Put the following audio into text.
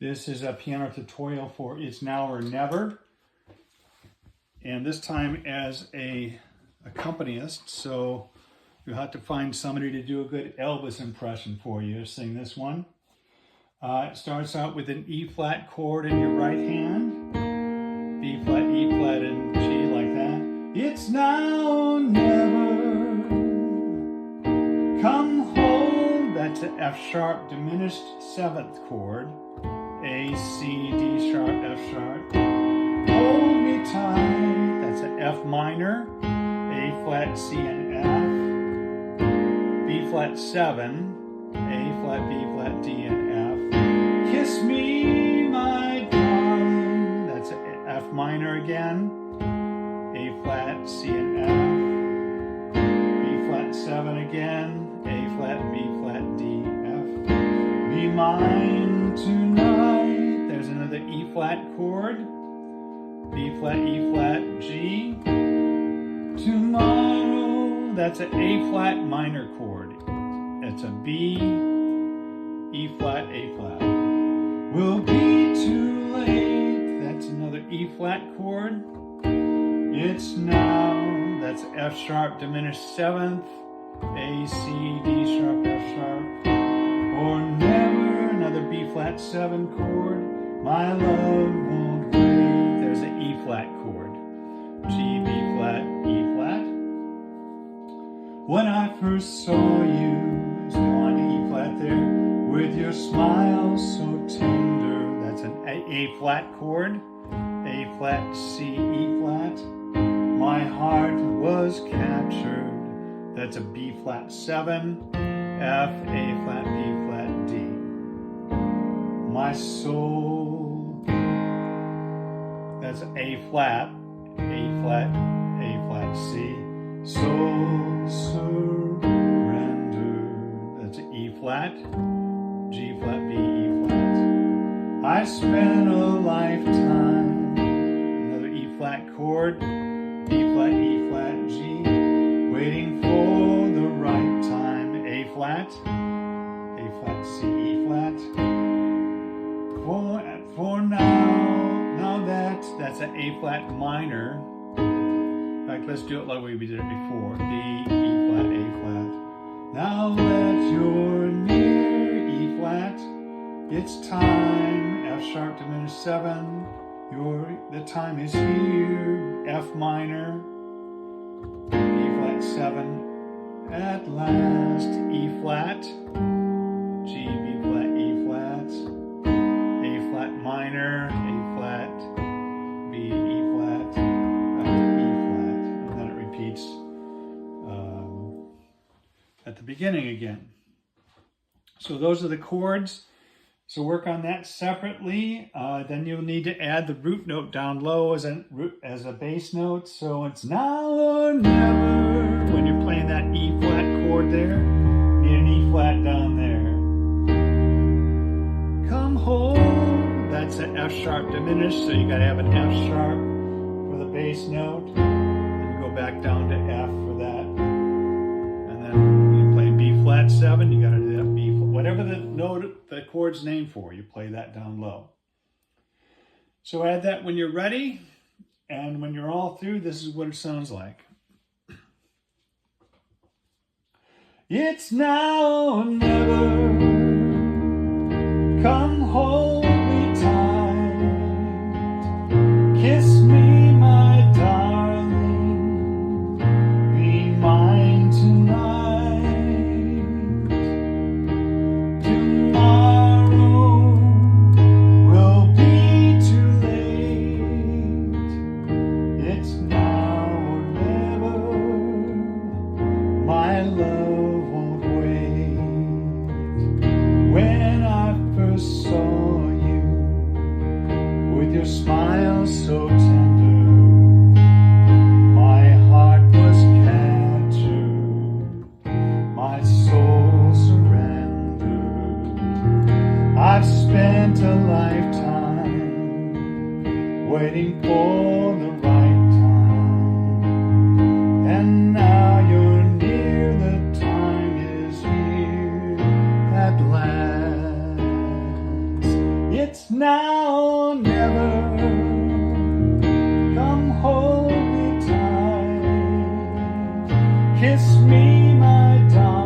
This is a piano tutorial for It's Now or Never. And this time as a accompanist, so you'll have to find somebody to do a good Elvis impression for you. Sing this one. It starts out with an E flat chord in your right hand, B flat, E flat, and G like that. It's now or never. Come home. That's an F sharp diminished seventh chord. A, C, D sharp, F sharp. Hold me tight. That's an F minor. A flat, C, and F. B flat 7. A flat, B flat, D, and F. Kiss me, my darling. That's an F minor again. A flat, C, and F. B flat 7 again. A flat, B flat, D, F. Be mine tonight. There's another E flat chord. B flat, E flat, G. Tomorrow. That's an A flat minor chord. It's a B, E flat, A flat. Will be too late. That's another E flat chord. It's now. That's F sharp diminished seventh. A, C, D sharp, F sharp. Or never. Another B flat 7 chord. My love won't wait. There's an E flat chord. G, B flat, E flat. When I first saw you, still on E flat there, with your smile so tender. That's an A flat chord. A flat, C, E flat. My heart was captured. That's a B flat 7, F, A flat, B flat, D. My soul, that's A flat, A flat, A flat, C. Soul surrender, that's E flat, G flat, B, E flat. I spent a lifetime, another E flat chord, B flat, E flat, G. Waiting for the right time. A flat, C, E flat. For now that's an A flat minor. In fact, let's do it like we did it before. B, E flat, A flat. Now that you're near E flat, it's time. F sharp diminished 7. The time is here. F minor. 7 at last, E flat, G, B flat, E flat, A flat minor, A flat, B, E flat, back to E flat, and then it repeats at the beginning again. So those are the chords. So work on that separately. Then you'll need to add the root note down low as a bass note. So it's now or never. When you're playing that E flat chord there, you need an E flat down there. Come home. That's an F sharp diminished. So you got to have an F sharp for the bass note. And you go back down to F for that. And then when you play B flat 7, you got to do that B flat. Whatever the note, the chord's named for, you play that down low. So add that when you're ready, and when you're all through, this is what it sounds like. It's now or never. Come hold me tight. Kiss me, my darling. Be mine tonight. Your smile so tender, my heart was captured, my soul surrendered. I've spent a lifetime waiting for the right time, and now you're near, the time is here at last. It's now or never. Come hold me tight. Kiss me, my darling.